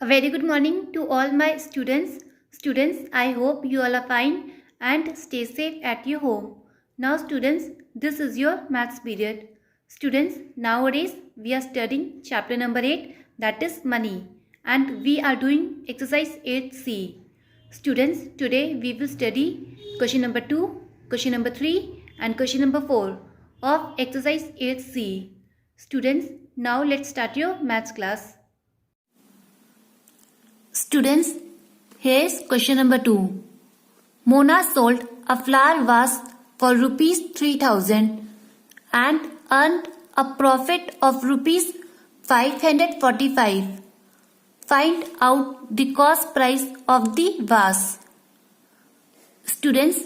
A very good morning to all my students. Students, I hope you all are fine and stay safe at your home. Now students, this is your maths period. Students, nowadays we are studying chapter number 8, that is money, and we are doing exercise 8C. Students, today we will study question number 2, question number 3 and question number 4 of exercise 8C. Students, now let's start your maths class. Students, here is question number 2. Mona sold a flower vase for rupees 3000 and earned a profit of rupees 545. Find out the cost price of the vase. Students,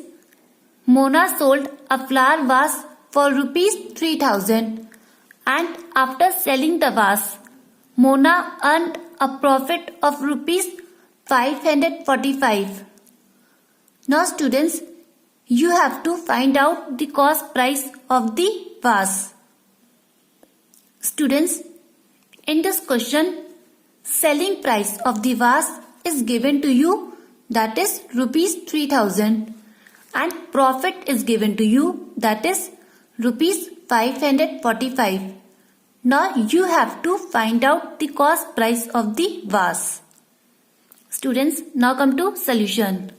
Mona sold a flower vase for rupees 3000 and after selling the vase, Mona earned a profit of rupees 545. Now students, you have to find out the cost price of the vase. Students, in this question, selling price of the vase is given to you, that is rupees 3000, and profit is given to you, that is rupees 545. Now you have to find out the cost price of the vase. Students, now come to solution.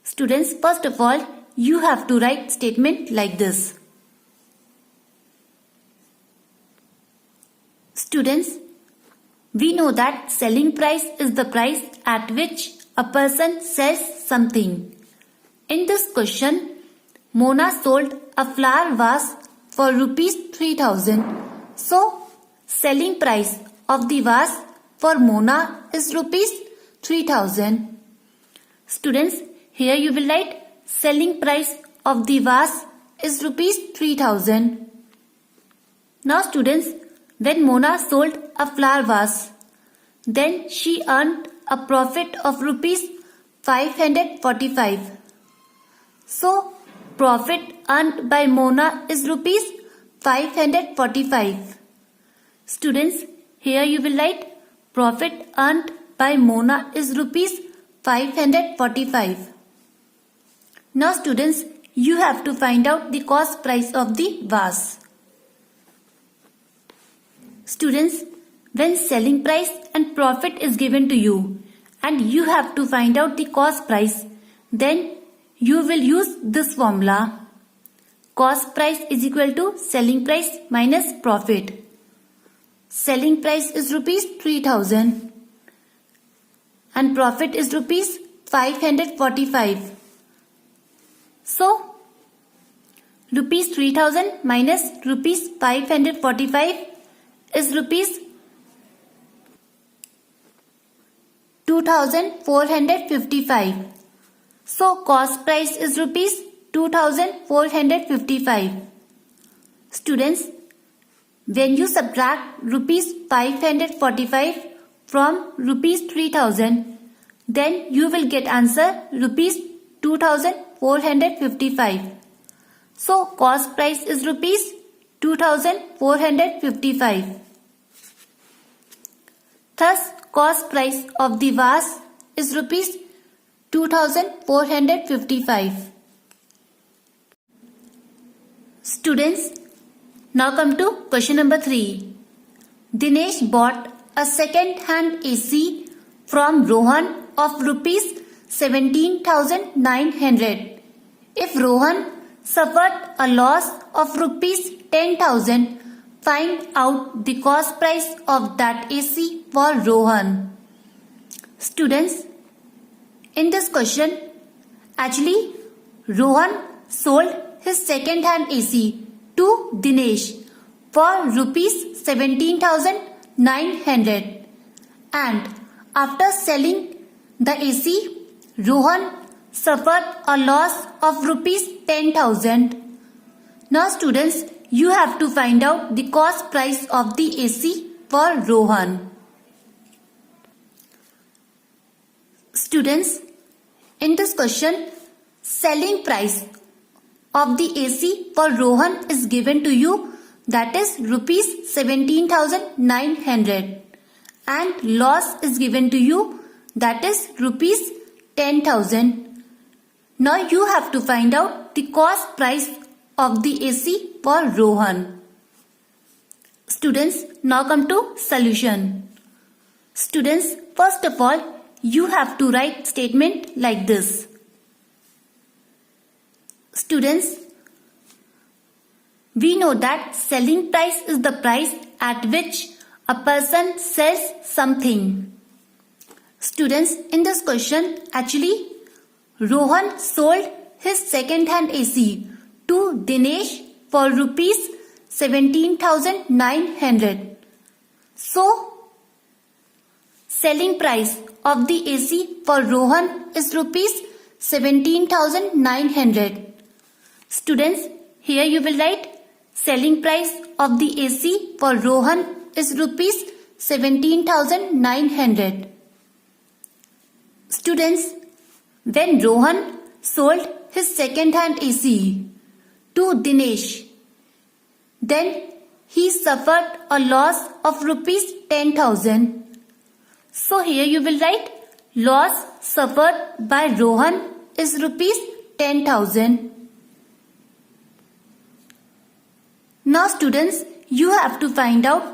Students, first of all, you have to write statement like this. Students, we know that selling price is the price at which a person sells something. In this question, Mona sold a flower vase for rupees 3000. So, selling price of the vase for Mona is rupees 3000. Students, here you will write selling price of the vase is rupees 3000. Now students, when Mona sold a flower vase, then she earned a profit of rupees 545. So, profit earned by Mona is rupees 545. Students, here you will write profit earned by Mona is rupees 545. Now students, you have to find out the cost price of the vase. Students, when selling price and profit is given to you and you have to find out the cost price, then you will use this formula. Cost price is equal to selling price minus profit. Selling price is rupees 3000 and profit is rupees 545. So, rupees 3000 minus rupees 545 is rupees 2455. So, cost price is rupees 2455. Students, when you subtract rupees 545 from rupees 3000, then you will get answer rupees 2455. So, cost price is rupees 2455. Thus, cost price of the vase is rupees 2455. Students, now come to question number 3. Dinesh bought a second-hand AC from Rohan of rupees 17,900. If Rohan suffered a loss of rupees 10,000, find out the cost price of that AC for Rohan. Students, in this question, actually Rohan sold his second-hand AC to Dinesh for rupees 17,900, and after selling the AC, Rohan suffered a loss of rupees 10,000. Now students, you have to find out the cost price of the AC for Rohan. Students, in this question, selling price of the AC for Rohan is given to you, that is rupees 17,900, and loss is given to you, that is rupees 10,000. Now you have to find out the cost price of the AC for Rohan. Students, now come to solution. Students, first of all, you have to write statement like this. Students, we know that selling price is the price at which a person sells something. Students, in this question, actually, Rohan sold his second-hand AC to Dinesh for rupees 17,900. So, selling price of the AC for Rohan is rupees 17,900. Students, here you will write selling price of the AC for Rohan is rupees 17,900. Students, when Rohan sold his second-hand AC to Dinesh, then he suffered a loss of rupees 10,000. So here you will write loss suffered by Rohan is rupees 10,000. Now students, you have to find out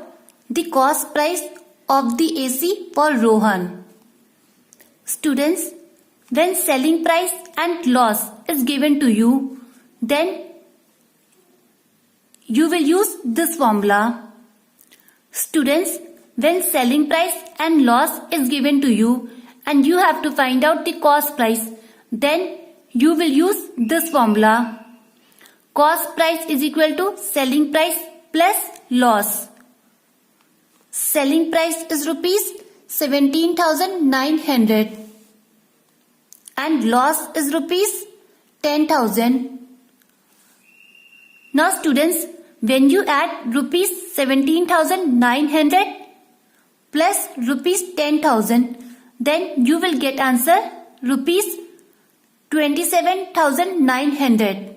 the cost price of the AC for Rohan. Students, when selling price and loss is given to you, then you will use this formula. Students, when selling price and loss is given to you and you have to find out the cost price, then you will use this formula. Cost price is equal to selling price plus loss. Selling price is rupees 17,900 and loss is rupees 10,000. Now students, when you add rupees 17,900 plus rupees 10,000, then you will get answer rupees 27,900.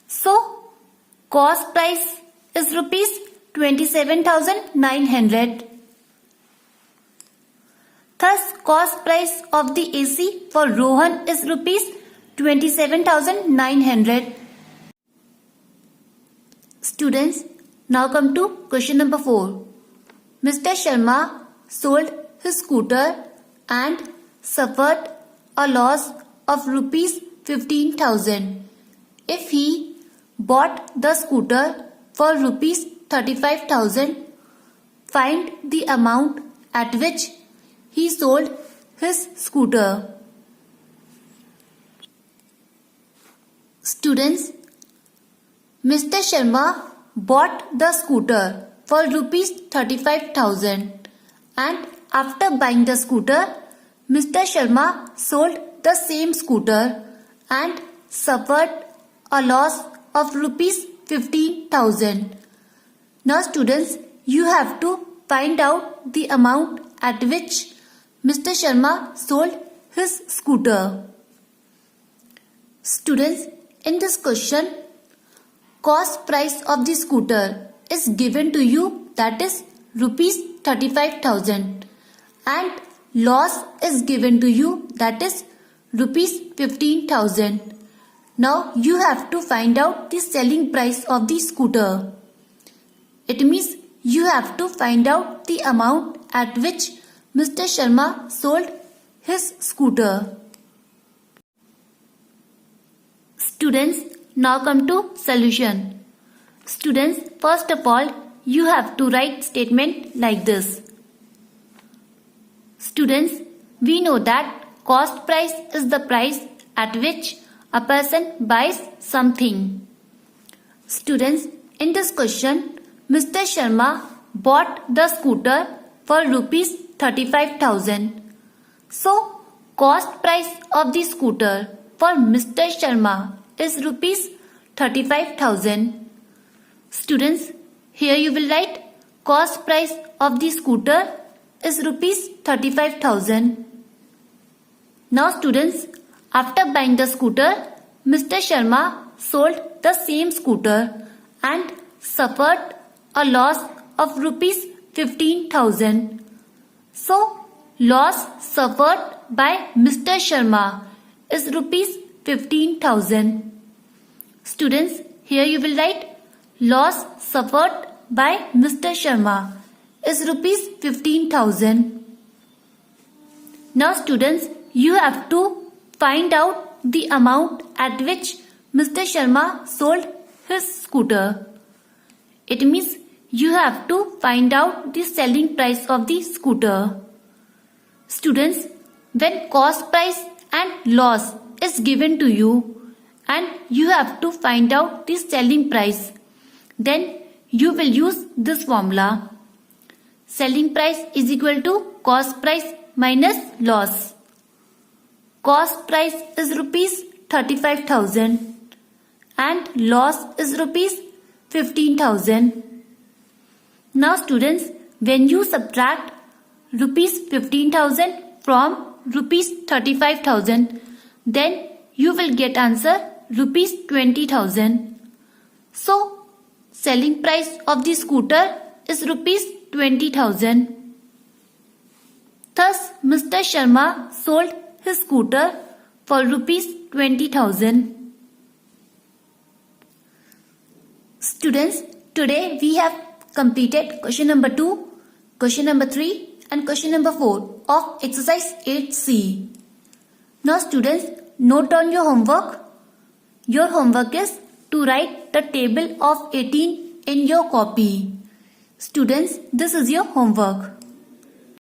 So, cost price is rupees 27,900. Thus, cost price of the AC for Rohan is rupees 27,900. Students, now come to question number 4. Mr. Sharma sold his scooter and suffered a loss of rupees 15,000. If he bought the scooter for rupees 35,000, find the amount at which he sold his scooter. Students, Mr. Sharma bought the scooter for rupees 35,000 and after buying the scooter, Mr. Sharma sold the same scooter and suffered a loss of rupees 15,000. Now students, you have to find out the amount at which Mr. Sharma sold his scooter. Students, in this question, cost price of the scooter is given to you, that is rupees 35,000, and loss is given to you, that is rupees 15,000. Now you have to find out the selling price of the scooter. It means you have to find out the amount at which Mr. Sharma sold his scooter. Students, now come to solution. Students, first of all, you have to write statement like this. Students, we know that cost price is the price at which a person buys something. Students, in this question, Mr. Sharma bought the scooter for rupees 35,000. So, cost price of the scooter for Mr. Sharma is rupees 35,000. Students, here you will write cost price of the scooter is rupees 35,000. Now students, after buying the scooter, Mr. Sharma sold the same scooter and suffered a loss of rupees 15,000. So, loss suffered by Mr. Sharma is rupees 15,000. Students, here you will write loss suffered by Mr. Sharma is rupees 15,000. Now students, you have to find out the amount at which Mr. Sharma sold his scooter. It means you have to find out the selling price of the scooter. Students, when cost price and loss is given to you and you have to find out the selling price, then you will use this formula. Selling price is equal to cost price minus loss. Cost price is rupees 35,000 and loss is rupees 15,000. Now students, when you subtract rupees 15,000 from rupees 35,000, then you will get answer rupees 20,000. So, selling price of the scooter is rupees 20,000. Thus, Mr. Sharma sold his scooter for rupees 20,000. Students, today we have completed question number 2, question number 3 and question number 4 of exercise 8C. Now students, note on your homework. Your homework is to write the table of 18 in your copy. Students, this is your homework.